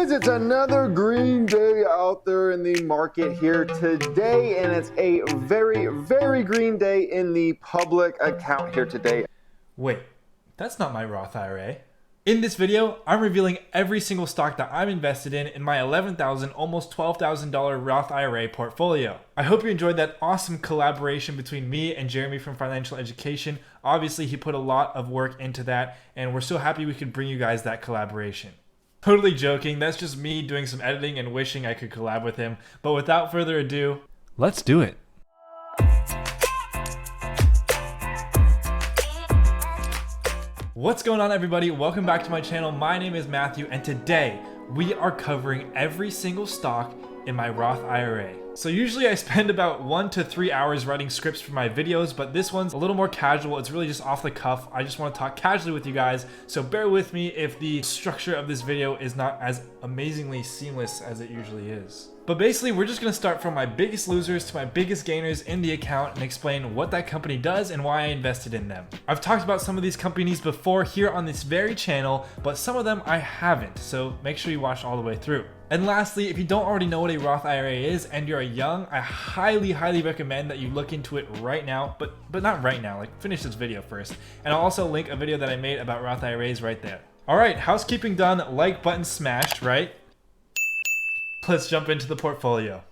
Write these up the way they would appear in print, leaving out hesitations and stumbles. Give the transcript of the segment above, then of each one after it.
guys, it's another green day out there in the market here today, and it's a very green day in the public account here today. Wait, that's not my Roth IRA. In this video, I'm revealing every single stock that I'm invested in my $11,000, almost $12,000 Roth IRA portfolio. I hope you enjoyed that awesome collaboration between me and Jeremy from Financial Education. Obviously, he put a lot of work into that, and we're so happy we could bring you guys that collaboration. Totally joking, that's just me doing some editing and wishing I could collab with him. But without further ado, let's do it. What's going on, everybody? Welcome back to my channel. My name is Matthew, and today we are covering every single stock in my Roth IRA. So usually I spend about 1 to 3 hours writing scripts for my videos, but this one's a little more casual. It's really just off the cuff. I just want to talk casually with you guys, so bear with me if the structure of this video is not as amazingly seamless as it usually is. But basically, we're just going to start from my biggest losers to my biggest gainers in the account and explain what that company does and why I invested in them. I've talked about some of these companies before here on this very channel, but some of them I haven't, so make sure you watch all the way through. And lastly, if you don't already know what a Roth IRA is and you're young, I highly recommend that you look into it right now, but not right now, like finish this video first. And I'll also link a video that I made about Roth IRAs right there. All right, housekeeping done, like button smashed, right? Let's jump into the portfolio.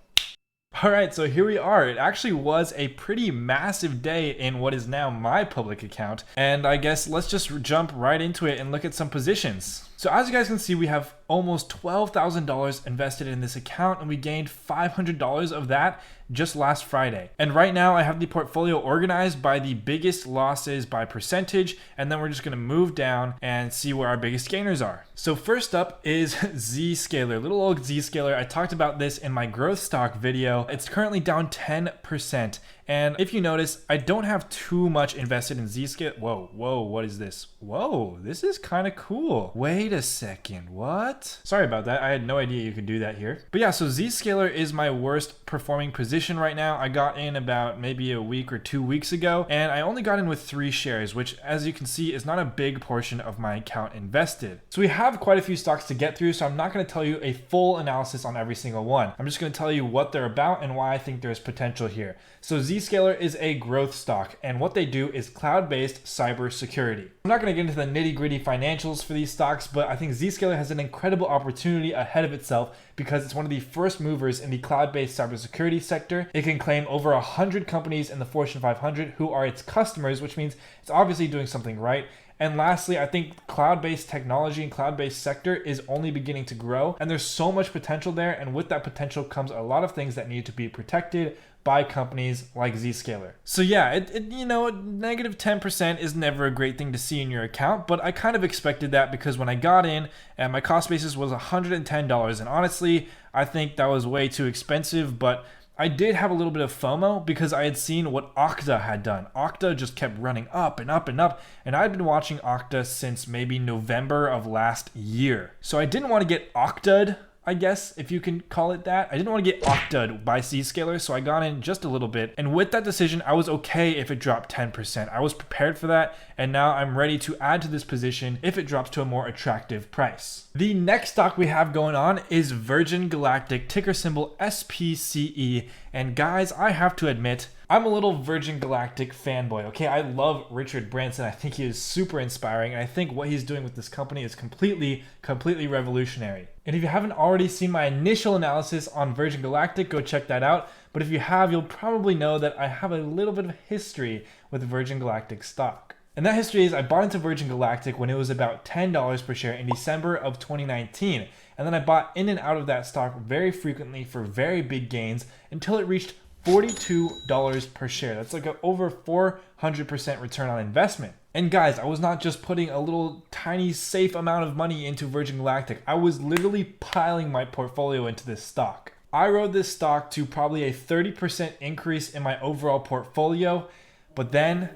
All right, so here we are. It actually was a pretty massive day in what is now my public account. And I guess let's just jump right into it and look at some positions. So as you guys can see, we have almost $12,000 invested in this account, and we gained $500 of that just last Friday. And right now I have the portfolio organized by the biggest losses by percentage, and then we're just gonna move down and see where our biggest gainers are. So first up is Zscaler, little old Zscaler. I talked about this in my growth stock video. It's currently down 10%. And if you notice, I don't have too much invested in Zscaler. Whoa, what is this? Whoa, this is kind of cool. Wait a second, what? Sorry about that, I had no idea you could do that here. But yeah, so Zscaler is my worst performing position right now. I got in about maybe a week or 2 weeks ago, and I only got in with 3 shares, which as you can see is not a big portion of my account invested. So we have quite a few stocks to get through, so I'm not gonna tell you a full analysis on every single one. I'm just gonna tell you what they're about and why I think there's potential here. So Zscaler is a growth stock, and what they do is cloud-based cybersecurity. I'm not going to get into the nitty-gritty financials for these stocks, but I think Zscaler has an incredible opportunity ahead of itself because it's one of the first movers in the cloud-based cybersecurity sector. It can claim over 100 companies in the Fortune 500 who are its customers, which means it's obviously doing something right. And lastly, I think cloud-based technology and cloud-based sector is only beginning to grow, and there's so much potential there, and with that potential comes a lot of things that need to be protected by companies like Zscaler. So yeah, you know, negative 10% is never a great thing to see in your account, but I kind of expected that because when I got in, and my cost basis was $110, and honestly, I think that was way too expensive, but I did have a little bit of FOMO because I had seen what Okta had done. Okta just kept running up and up and up, and I'd been watching Okta since maybe November of last year. So I didn't want to get Okta'd, I guess, if you can call it that. I didn't want to get Okta'd by Zscaler, so I got in just a little bit. And with that decision, I was okay if it dropped 10%. I was prepared for that, and now I'm ready to add to this position if it drops to a more attractive price. The next stock we have going on is Virgin Galactic, ticker symbol SPCE. And guys, I have to admit, I'm a little Virgin Galactic fanboy, okay? I love Richard Branson. I think he is super inspiring, and I think what he's doing with this company is completely revolutionary. And if you haven't already seen my initial analysis on Virgin Galactic, go check that out. But if you have, you'll probably know that I have a little bit of history with Virgin Galactic stock. And that history is I bought into Virgin Galactic when it was about $10 per share in December of 2019. And then I bought in and out of that stock very frequently for very big gains until it reached $42 per share. That's like an over 400% return on investment. And guys, I was not just putting a little tiny safe amount of money into Virgin Galactic. I was literally piling my portfolio into this stock. I rode this stock to probably a 30% increase in my overall portfolio, but then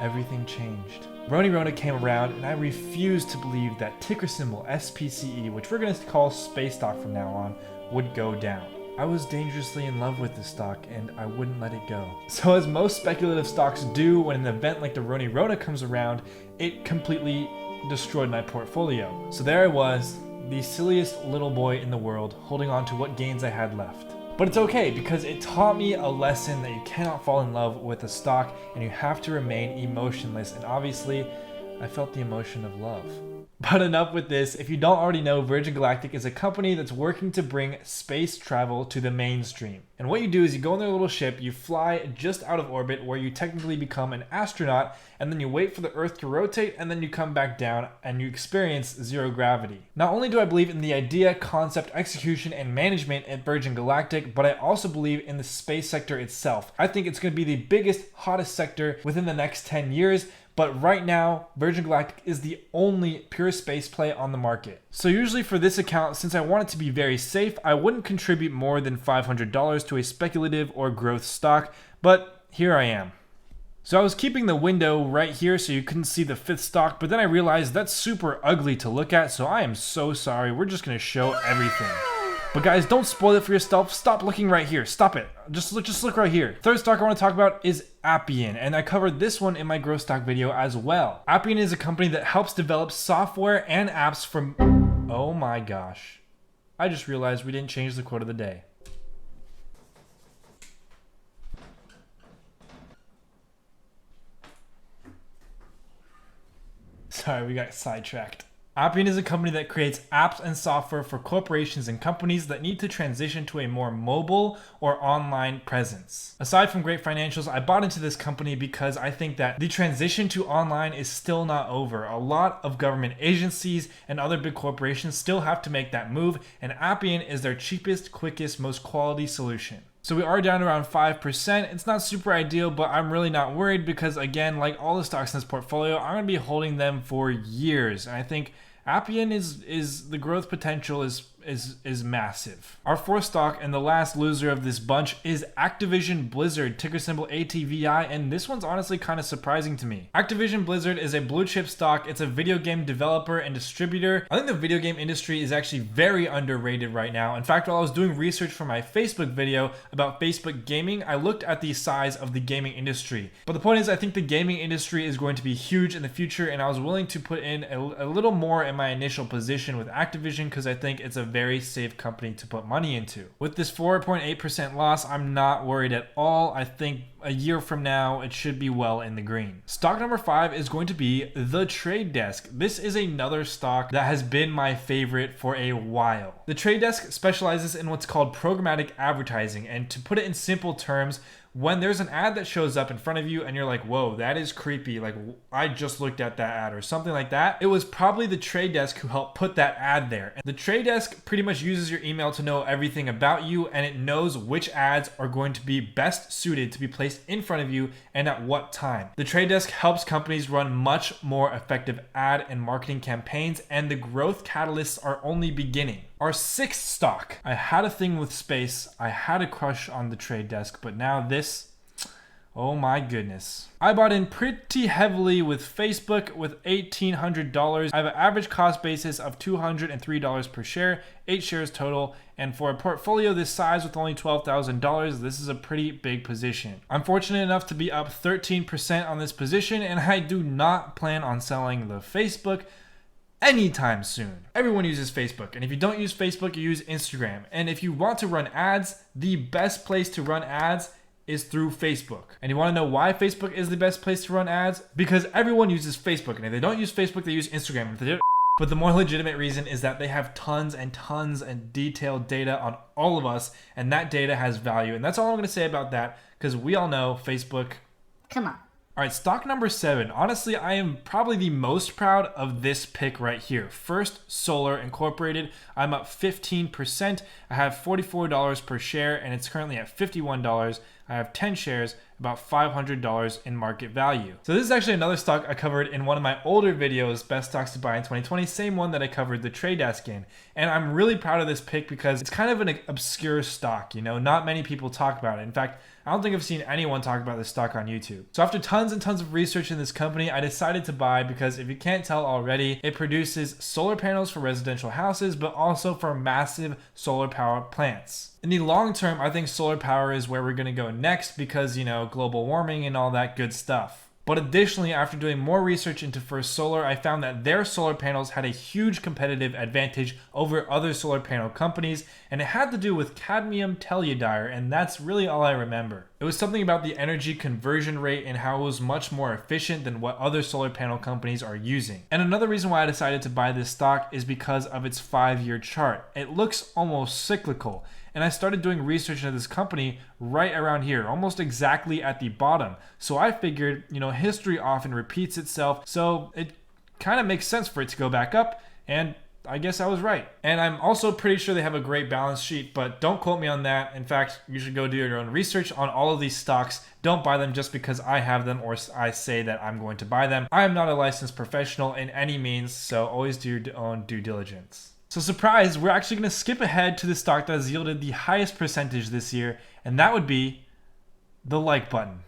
everything changed. Rona came around, and I refused to believe that ticker symbol SPCE, which we're going to call space stock from now on, would go down. I was dangerously in love with the stock, and I wouldn't let it go. So as most speculative stocks do when an event like the Rona comes around, it completely destroyed my portfolio. So there I was, the silliest little boy in the world, holding on to what gains I had left. But it's okay, because it taught me a lesson that you cannot fall in love with a stock and you have to remain emotionless, and obviously I felt the emotion of love. But enough with this. If you don't already know, Virgin Galactic is a company that's working to bring space travel to the mainstream. And what you do is you go in their little ship, you fly just out of orbit where you technically become an astronaut, and then you wait for the Earth to rotate, and then you come back down and you experience zero gravity. Not only do I believe in the idea, concept, execution, and management at Virgin Galactic, but I also believe in the space sector itself. I think it's going to be the biggest, hottest sector within the next 10 years. But right now, Virgin Galactic is the only pure space play on the market. So usually for this account, since I want it to be very safe, I wouldn't contribute more than $500 to a speculative or growth stock, but here I am. So I was keeping the window right here so you couldn't see the fifth stock, but then I realized that's super ugly to look at, so I am so sorry. We're just gonna show everything. But guys, don't spoil it for yourself. Stop looking right here. Stop it. Just look right here. Third stock I want to talk about is Appian, and I covered this one in my growth stock video as well. Appian is a company that helps develop software and apps from... Oh my gosh. I just realized we didn't change the quote of the day. Sorry, we got sidetracked. Appian is a company that creates apps and software for corporations and companies that need to transition to a more mobile or online presence. Aside from great financials, I bought into this company because I think that the transition to online is still not over. A lot of government agencies and other big corporations still have to make that move, and Appian is their cheapest, quickest, most quality solution. So we are down around 5%. It's not super ideal, but I'm really not worried because, again, like all the stocks in this portfolio, I'm going to be holding them for years. And I think Appian is the growth potential is massive. Our fourth stock and the last loser of this bunch is Activision Blizzard, ticker symbol ATVI, and this one's honestly kind of surprising to me. Activision Blizzard is a blue chip stock. It's a video game developer and distributor. I think the video game industry is actually very underrated right now. In fact, while I was doing research for my Facebook video about Facebook gaming, I looked at the size of the gaming industry. But the point is, I think the gaming industry is going to be huge in the future, and I was willing to put in a little more in my initial position with Activision because I think it's a very safe company to put money into. With this 4.8% loss, I'm not worried at all. I think a year from now, it should be well in the green. Stock number 5 is going to be The Trade Desk. This is another stock that has been my favorite for a while. The Trade Desk specializes in what's called programmatic advertising, and to put it in simple terms, when there's an ad that shows up in front of you and you're like, whoa, that is creepy, like I just looked at that ad or something like that, it was probably the Trade Desk who helped put that ad there. And the Trade Desk pretty much uses your email to know everything about you, and it knows which ads are going to be best suited to be placed in front of you and at what time. The Trade Desk helps companies run much more effective ad and marketing campaigns, and the growth catalysts are only beginning. Our sixth stock. I had a thing with space. I had a crush on the Trade Desk, but now this, oh my goodness. I bought in pretty heavily with Facebook with $1,800. I have an average cost basis of $203 per share, 8 shares total, and for a portfolio this size with only $12,000, this is a pretty big position. I'm fortunate enough to be up 13% on this position, and I do not plan on selling the Facebook anytime soon. Everyone uses Facebook, and if you don't use Facebook, you use Instagram. And if you want to run ads, the best place to run ads is through Facebook. And you want to know why Facebook is the best place to run ads? Because everyone uses Facebook, and if they don't use Facebook, they use Instagram. But the more legitimate reason is that they have tons and tons and detailed data on all of us, and that data has value. And that's all I'm going to say about that, because we all know Facebook. Come on. All right, stock number 7. Honestly, I am probably the most proud of this pick right here. First Solar Incorporated. I'm up 15%. I have $44 per share, and it's currently at $51. I have 10 shares, about $500 in market value. So this is actually another stock I covered in one of my older videos, Best Stocks to Buy in 2020, same one that I covered the Trade Desk in. And I'm really proud of this pick because it's kind of an obscure stock, you know, not many people talk about it. In fact, I don't think I've seen anyone talk about this stock on YouTube. So after tons and tons of research in this company, I decided to buy because if you can't tell already, it produces solar panels for residential houses, but also for massive solar power plants. In the long term, I think solar power is where we're gonna go next because, you know, global warming and all that good stuff. But additionally, after doing more research into First Solar, I found that their solar panels had a huge competitive advantage over other solar panel companies, and it had to do with cadmium telluride, and that's really all I remember. It was something about the energy conversion rate and how it was much more efficient than what other solar panel companies are using. And another reason why I decided to buy this stock is because of its 5-year chart. It looks almost cyclical. And I started doing research into this company right around here, almost exactly at the bottom. So I figured, history often repeats itself, so it kind of makes sense for it to go back up, and I guess I was right. And I'm also pretty sure they have a great balance sheet, but don't quote me on that. In fact, you should go do your own research on all of these stocks. Don't buy them just because I have them or I say that I'm going to buy them. I am not a licensed professional in any means, so always do your own due diligence. So surprise, we're actually going to skip ahead to the stock that has yielded the highest percentage this year, and that would be the like button.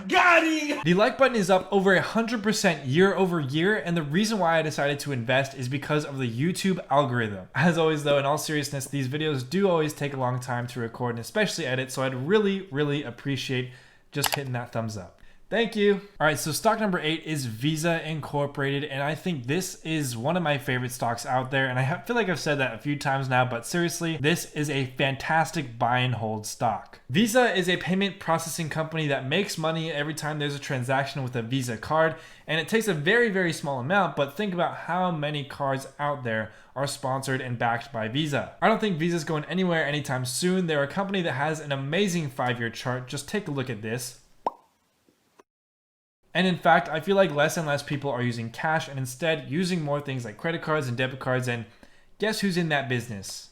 Got him! The like button is up over 100% year over year, and the reason why I decided to invest is because of the YouTube algorithm. As always though, in all seriousness, these videos do always take a long time to record and especially edit, so I'd really appreciate just hitting that thumbs up. Thank you. All right, so stock number 8 is Visa Incorporated, and I think this is one of my favorite stocks out there, and I feel like I've said that a few times now, but seriously, this is a fantastic buy and hold stock. Visa is a payment processing company that makes money every time there's a transaction with a Visa card, and it takes a very small amount, but think about how many cards out there are sponsored and backed by Visa. I don't think Visa's going anywhere anytime soon. They're a company that has an amazing 5-year chart. Just take a look at this. And in fact, I feel like less and less people are using cash and instead using more things like credit cards and debit cards, and guess who's in that business?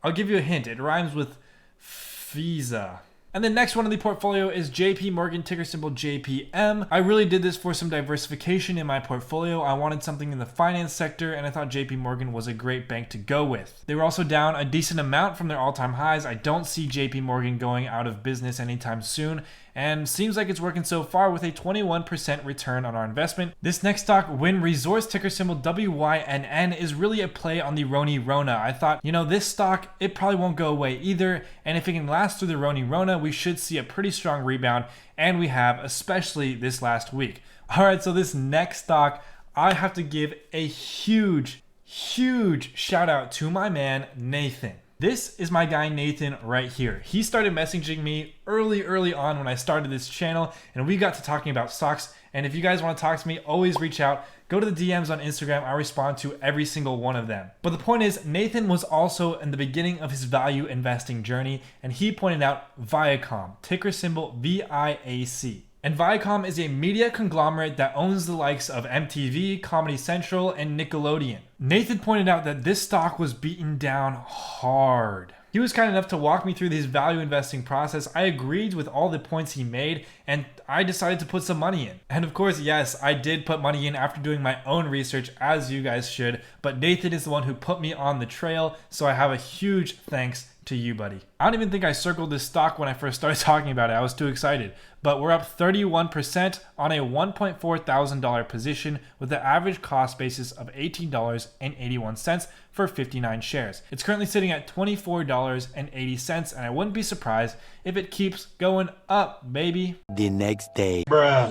I'll give you a hint. It rhymes with Visa. And the next one in the portfolio is Jpmorgan, ticker symbol JPM. I really did this for some diversification in my portfolio. I wanted something in the finance sector, and I thought Jpmorgan was a great bank to go with. They were also down a decent amount from their all-time highs. I don't see Jpmorgan going out of business anytime soon, and seems like it's working so far with a 21% return on our investment. This next stock, Wynn Resorts, ticker symbol WYNN, is really a play on the Roni Rona. I thought, this stock, it probably won't go away either, and if it can last through the Roni Rona, we should see a pretty strong rebound, and we have, especially this last week. All right, so this next stock, I have to give a huge shout out to my man, Nathan. This is my guy Nathan right here. He started messaging me early on when I started this channel, and we got to talking about stocks. And if you guys want to talk to me, always reach out. Go to the DMs on Instagram. I respond to every single one of them. But the point is, Nathan was also in the beginning of his value investing journey, and he pointed out Viacom, ticker symbol VIAC. And Viacom is a media conglomerate that owns the likes of MTV, Comedy Central, and Nickelodeon. Nathan pointed out that this stock was beaten down hard. He was kind enough to walk me through his value investing process. I agreed with all the points he made, and I decided to put some money in. And of course, yes, I did put money in after doing my own research, as you guys should, but Nathan is the one who put me on the trail, so I have a huge thanks to you, buddy. I don't even think I circled this stock when I first started talking about it. I was too excited. But we're up 31% on a $1.4 thousand position with an average cost basis of $18.81 for 59 shares. It's currently sitting at $24.80, and I wouldn't be surprised if it keeps going up, baby. The next day. Bruh.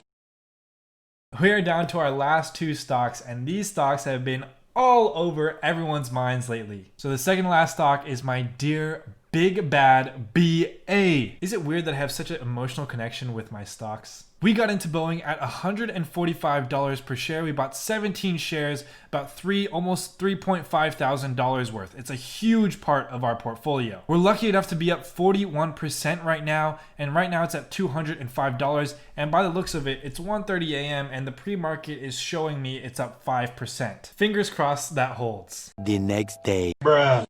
We are down to our last 2 stocks, and these stocks have been all over everyone's minds lately. So the second last stock is my dear big bad BA. Is it weird that I have such an emotional connection with my stocks? We got into Boeing at $145 per share. We bought 17 shares, about almost $3.5 thousand worth. It's a huge part of our portfolio. We're lucky enough to be up 41% right now, and right now it's at $205. And by the looks of it, it's 1:30 a.m. and the pre-market is showing me it's up 5%. Fingers crossed that holds. The next day. Bruh.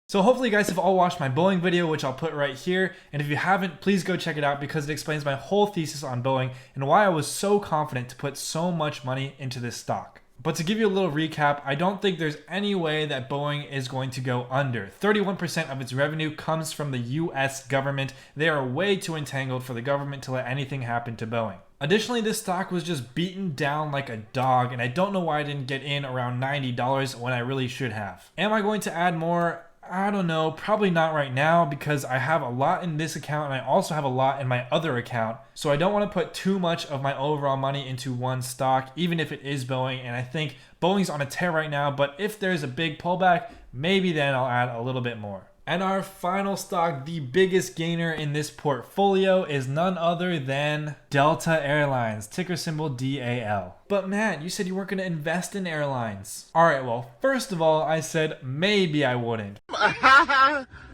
So hopefully you guys have all watched my Boeing video, which I'll put right here. And if you haven't, please go check it out because it explains my whole thesis on Boeing and why I was so confident to put so much money into this stock. But to give you a little recap, I don't think there's any way that Boeing is going to go under. 31% of its revenue comes from the US government. They are way too entangled for the government to let anything happen to Boeing. Additionally, this stock was just beaten down like a dog, and I don't know why I didn't get in around $90 when I really should have. Am I going to add more? I don't know, probably not right now because I have a lot in this account and I also have a lot in my other account. So I don't want to put too much of my overall money into one stock, even if it is Boeing. And I think Boeing's on a tear right now, but if there's a big pullback, maybe then I'll add a little bit more. And our final stock, the biggest gainer in this portfolio, is none other than Delta Airlines, ticker symbol DAL. But Matt, you said you weren't going to invest in airlines. All right, well, first of all, I said maybe I wouldn't.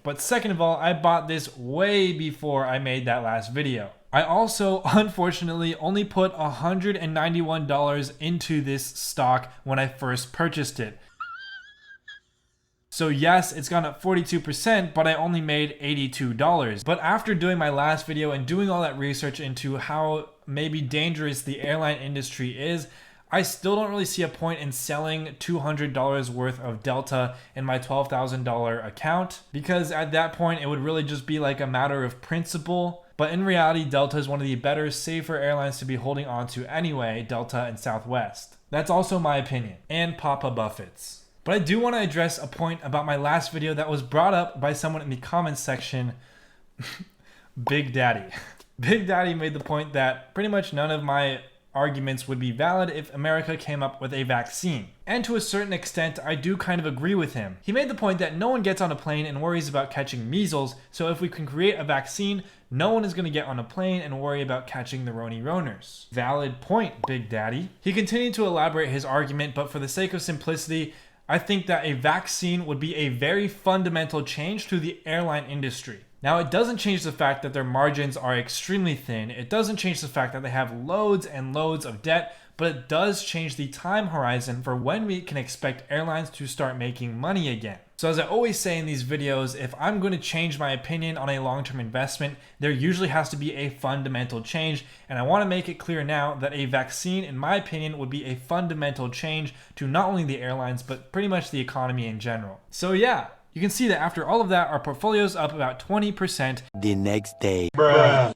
But second of all, I bought this way before I made that last video. I also, unfortunately, only put $191 into this stock when I first purchased it. So yes, it's gone up 42%, but I only made $82. But after doing my last video and doing all that research into how maybe dangerous the airline industry is, I still don't really see a point in selling $200 worth of Delta in my $12,000 account, because at that point it would really just be like a matter of principle. But in reality, Delta is one of the better, safer airlines to be holding on to anyway, Delta and Southwest. That's also my opinion, and Papa Buffett's. But I do want to address a point about my last video that was brought up by someone in the comments section. Big Daddy. Big Daddy made the point that pretty much none of my arguments would be valid if America came up with a vaccine. And to a certain extent, I do kind of agree with him. He made the point that no one gets on a plane and worries about catching measles, so if we can create a vaccine, no one is going to get on a plane and worry about catching the Roners. Valid point, Big Daddy. He continued to elaborate his argument, but for the sake of simplicity, I think that a vaccine would be a very fundamental change to the airline industry. Now, it doesn't change the fact that their margins are extremely thin. It doesn't change the fact that they have loads and loads of debt, but it does change the time horizon for when we can expect airlines to start making money again. So as I always say in these videos, if I'm going to change my opinion on a long-term investment, there usually has to be a fundamental change. And I want to make it clear now that a vaccine, in my opinion, would be a fundamental change to not only the airlines, but pretty much the economy in general. So yeah, you can see that after all of that, our portfolio's up about 20%. The next day. Bruh.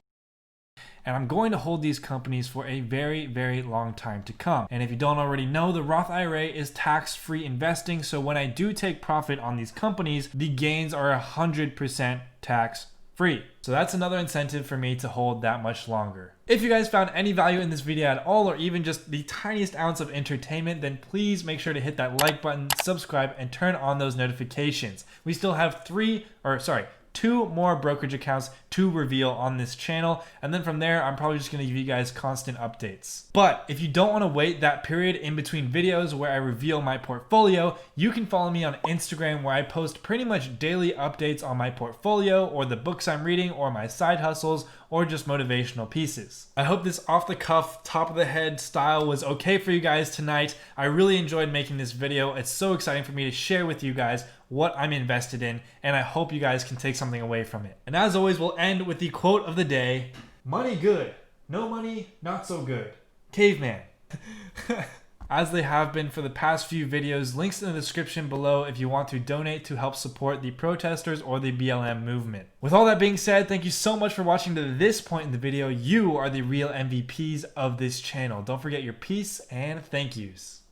And I'm going to hold these companies for a very, very long time to come. And if you don't already know, the Roth IRA is tax-free investing. So when I do take profit on these companies, the gains are 100% tax-free. So that's another incentive for me to hold that much longer. If you guys found any value in this video at all, or even just the tiniest ounce of entertainment, then please make sure to hit that like button, subscribe, and turn on those notifications. We still have two more brokerage accounts to reveal on this channel, and then from there I'm probably just going to give you guys constant updates. But if you don't want to wait that period in between videos where I reveal my portfolio, you can follow me on Instagram, where I post pretty much daily updates on my portfolio or the books I'm reading or my side hustles or just motivational pieces. I hope this off the cuff, top of the head style was okay for you guys tonight. I really enjoyed making this video. It's so exciting for me to share with you guys what I'm invested in, and I hope you guys can take something away from it. And as always, we'll end with the quote of the day: money good, no money not so good. Caveman. As they have been for the past few videos, links in the description below if you want to donate to help support the protesters or the BLM movement. With all that being said, thank you so much for watching to this point in the video. You are the real MVPs of this channel. Don't forget your peace and thank yous.